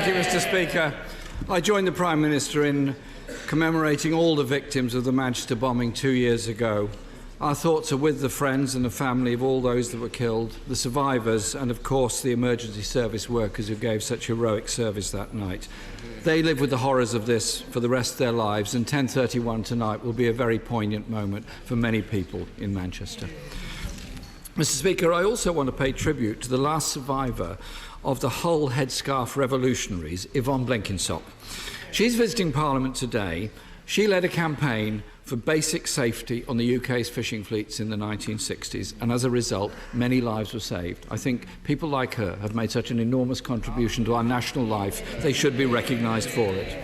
Thank you, Mr. Speaker. I joined the Prime Minister in commemorating all the victims of the Manchester bombing 2 years ago. Our thoughts are with the friends and the family of all those that were killed, the survivors, and of course the emergency service workers who gave such heroic service that night. They live with the horrors of this for the rest of their lives, and 10:31 tonight will be a very poignant moment for many people in Manchester. Mr. Speaker, I also want to pay tribute to the last survivor of the Hull headscarf revolutionaries, Yvonne Blenkinsop. She's visiting Parliament today. She led a campaign for basic safety on the UK's fishing fleets in the 1960s, and as a result, many lives were saved. I think people like her have made such an enormous contribution to our national life, they should be recognised for it.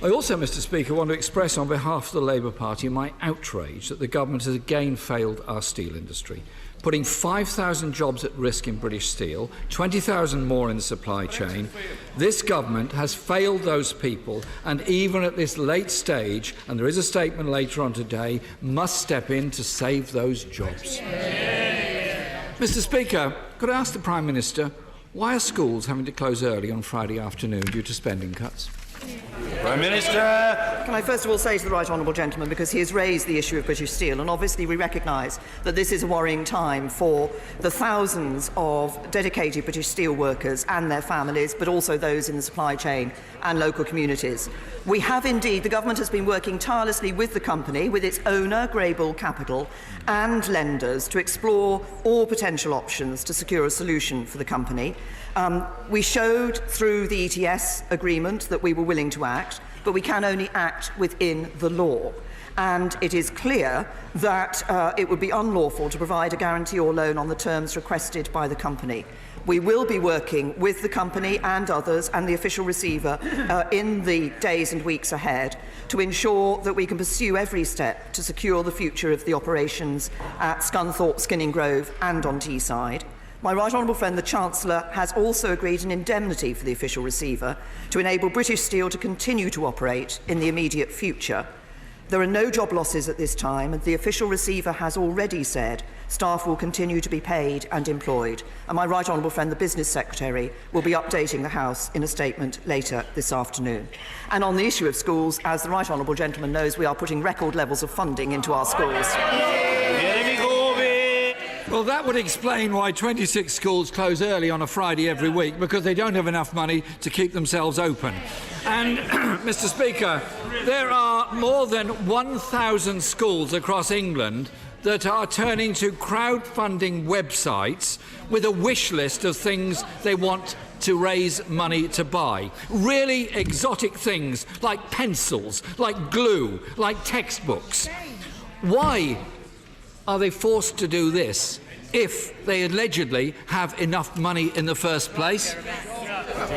I also, Mr. Speaker, want to express on behalf of the Labour Party my outrage that the government has again failed our steel industry, putting 5,000 jobs at risk in British Steel, 20,000 more in the supply chain. This government has failed those people, and even at this late stage, and there is a statement later on today, must step in to save those jobs. Mr. Speaker, could I ask the Prime Minister, why are schools having to close early on Friday afternoon due to spending cuts? Prime Minister. Can I first of all say to the right honourable gentleman, because he has raised the issue of British Steel, and obviously we recognise that this is a worrying time for the thousands of dedicated British Steel workers and their families, but also those in the supply chain and local communities. We have indeed, the government has been working tirelessly with the company, with its owner, Greybull Capital, and lenders to explore all potential options to secure a solution for the company. We showed through the ETS agreement that we were willing to act, but we can only act within the law. And it is clear that it would be unlawful to provide a guarantee or loan on the terms requested by the company. We will be working with the company and others and the official receiver in the days and weeks ahead to ensure that we can pursue every step to secure the future of the operations at Scunthorpe, Skinning Grove and on Teesside. My right honourable friend, the Chancellor, has also agreed an indemnity for the official receiver to enable British Steel to continue to operate in the immediate future. There are no job losses at this time, and the official receiver has already said staff will continue to be paid and employed. And my right honourable friend, the Business Secretary, will be updating the House in a statement later this afternoon. And on the issue of schools, as the right honourable gentleman knows, we are putting record levels of funding into our schools. Well, that would explain why 26 schools close early on a Friday every week, because they don't have enough money to keep themselves open. And, Mr. Speaker, there are more than 1,000 schools across England that are turning to crowdfunding websites with a wish list of things they want to raise money to buy. Really exotic things like pencils, like glue, like textbooks. Why are they forced to do this if they allegedly have enough money in the first place?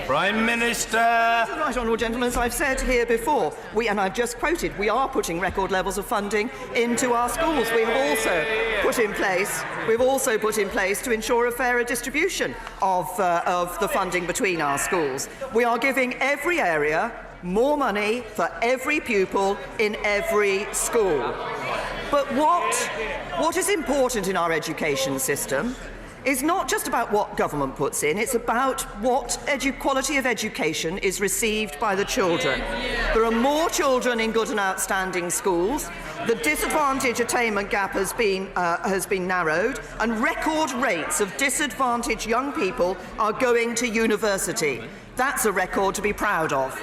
Prime Minister. Right honourable gentlemen, as I've said here before, and I've just quoted, we are putting record levels of funding into our schools. We have also put in place, to ensure a fairer distribution of the funding between our schools. We are giving every area more money for every pupil in every school. But what is important in our education system is not just about what government puts in, it's about what quality of education is received by the children. There are more children in good and outstanding schools, the disadvantage attainment gap has been narrowed, and record rates of disadvantaged young people are going to university. That's a record to be proud of.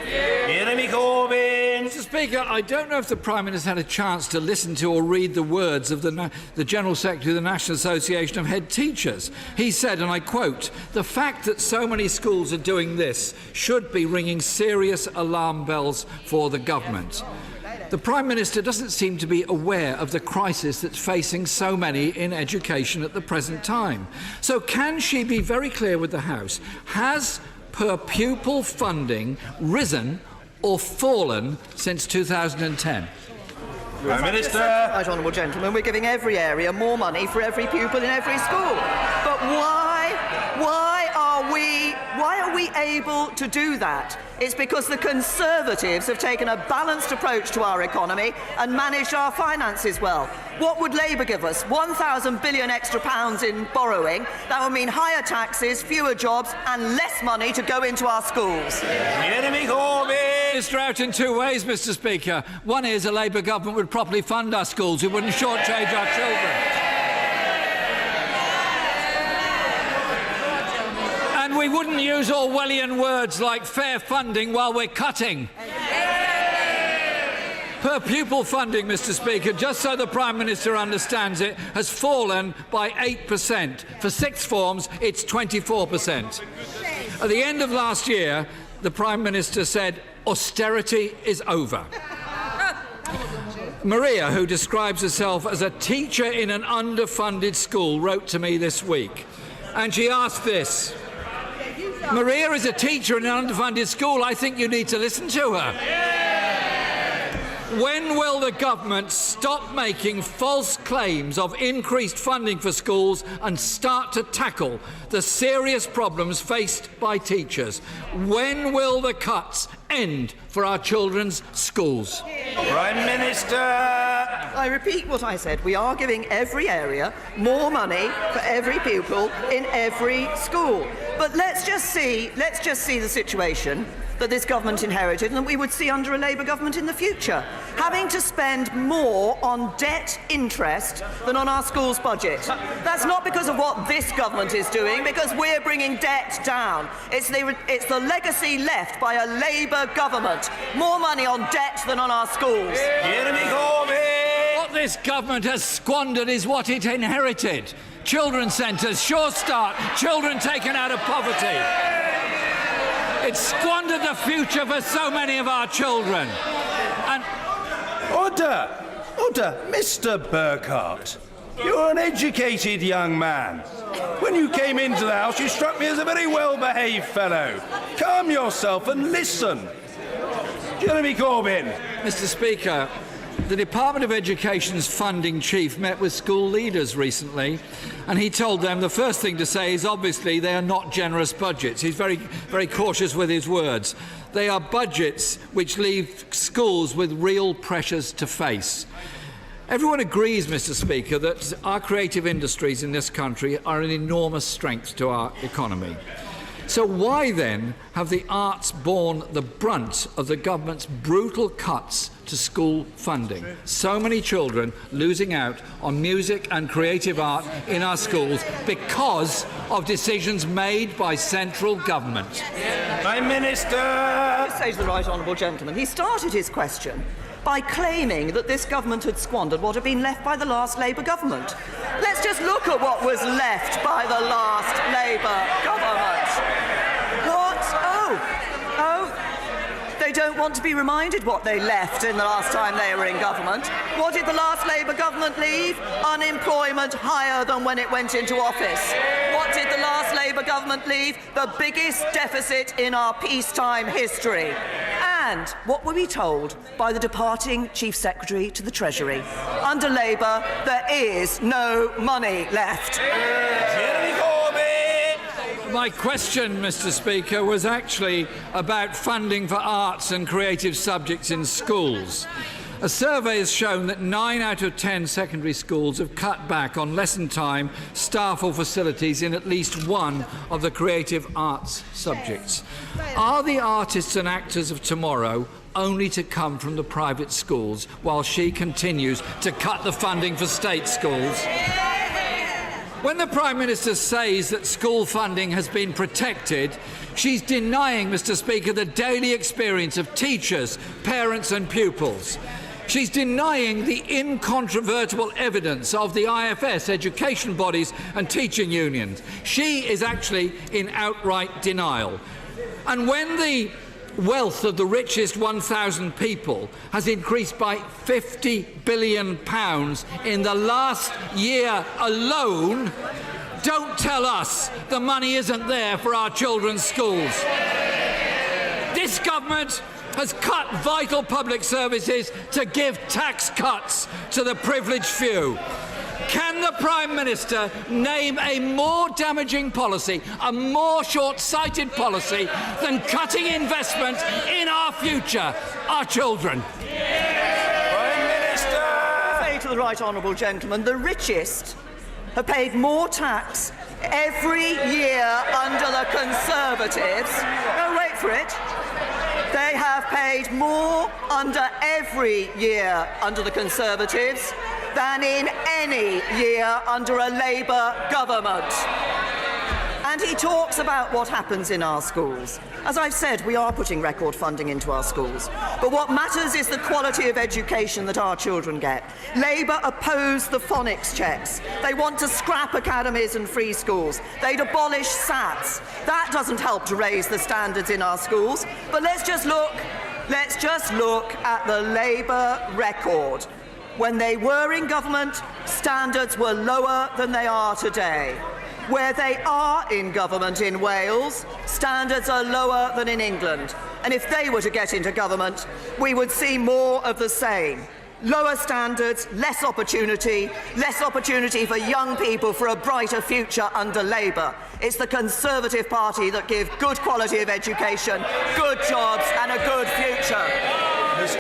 Mr. Speaker, I don't know if the Prime Minister had a chance to listen to or read the words of the General Secretary of the National Association of Head Teachers. He said, and I quote, "The fact that so many schools are doing this should be ringing serious alarm bells for the government." The Prime Minister doesn't seem to be aware of the crisis that's facing so many in education at the present time. So can she be very clear with the House? Has per pupil funding risen or fallen since 2010? Prime Minister. Right honourable gentlemen, we're giving every area more money for every pupil in every school. But why are we only able to do that is because the Conservatives have taken a balanced approach to our economy and managed our finances well. What would Labour give us? £1,000 billion extra in borrowing. That would mean higher taxes, fewer jobs and less money to go into our schools. Jeremy Corbyn! Minister out in two ways, Mr. Speaker. One is a Labour government would properly fund our schools. It wouldn't shortchange our children. And we wouldn't use Orwellian words like fair funding while we're cutting. Per pupil funding, Mr. Speaker, just so the Prime Minister understands it, has fallen by 8%. For sixth forms, it's 24%. At the end of last year, the Prime Minister said, austerity is over. Maria, who describes herself as a teacher in an underfunded school, wrote to me this week. And she asked this. Maria is a teacher in an underfunded school. I think you need to listen to her. When will the government stop making false claims of increased funding for schools and start to tackle the serious problems faced by teachers? When will the cuts end for our children's schools? Prime Minister! I repeat what I said. We are giving every area more money for every pupil in every school. But let's just see the situation that this government inherited and that we would see under a Labour government in the future. Having to spend more on debt interest than on our schools' budget. That's not because of what this government is doing, because we're bringing debt down. It's the legacy left by a Labour government. More money on debt than on our schools. Jeremy Corbyn! What this government has squandered is what it inherited. Children's centres, Sure Start, children taken out of poverty. It's squandered the future for so many of our children. And Order! Order! Mr. Burkhart, you're an educated young man. When you came into the House, you struck me as a very well-behaved fellow. Calm yourself and listen. Jeremy Corbyn. Mr. Speaker, the Department of Education's funding chief met with school leaders recently, and he told them the first thing to say is obviously they are not generous budgets. He's very, very cautious with his words. They are budgets which leave schools with real pressures to face. Everyone agrees, Mr. Speaker, that our creative industries in this country are an enormous strength to our economy. So why then have the arts borne the brunt of the government's brutal cuts to school funding? So many children losing out on music and creative art in our schools because of decisions made by central government. Prime Minister! I say to the right honourable gentleman, he started his question by claiming that this government had squandered what had been left by the last Labour government. Let's just look at what was left by the last Labour government. What? They don't want to be reminded what they left in the last time they were in government. What did the last Labour government leave? Unemployment higher than when it went into office. What did the last Labour government leave? The biggest deficit in our peacetime history. And what were we told by the departing Chief Secretary to the Treasury? Under Labour, there is no money left. Jeremy Corbyn! My question, Mr. Speaker, was actually about funding for arts and creative subjects in schools. A survey has shown that 9 out of 10 secondary schools have cut back on lesson time, staff or facilities in at least one of the creative arts subjects. Are the artists and actors of tomorrow only to come from the private schools while she continues to cut the funding for state schools? When the Prime Minister says that school funding has been protected, she's denying, Mr. Speaker, the daily experience of teachers, parents and pupils. She's denying the incontrovertible evidence of the IFS, education bodies and teaching unions. She is actually in outright denial. And when the wealth of the richest 1,000 people has increased by £50 billion in the last year alone, don't tell us the money isn't there for our children's schools. This government has cut vital public services to give tax cuts to the privileged few. Can the Prime Minister name a more damaging policy, a more short-sighted policy than cutting investment in our future, our children? Prime Minister! I say to the right honourable gentleman, the richest have paid more tax every year under the Conservatives. No, wait for it. They have paid more under every year under the Conservatives than in any year under a Labour government. And he talks about what happens in our schools. As I've said, we are putting record funding into our schools. But what matters is the quality of education that our children get. Labour oppose the phonics checks. They want to scrap academies and free schools. They'd abolish SATs. That doesn't help to raise the standards in our schools. But let's just look at the Labour record. When they were in government, standards were lower than they are today. Where they are in government in Wales, standards are lower than in England. And if they were to get into government, we would see more of the same. Lower standards, less opportunity for young people for a brighter future under Labour. It's the Conservative Party that give good quality of education, good jobs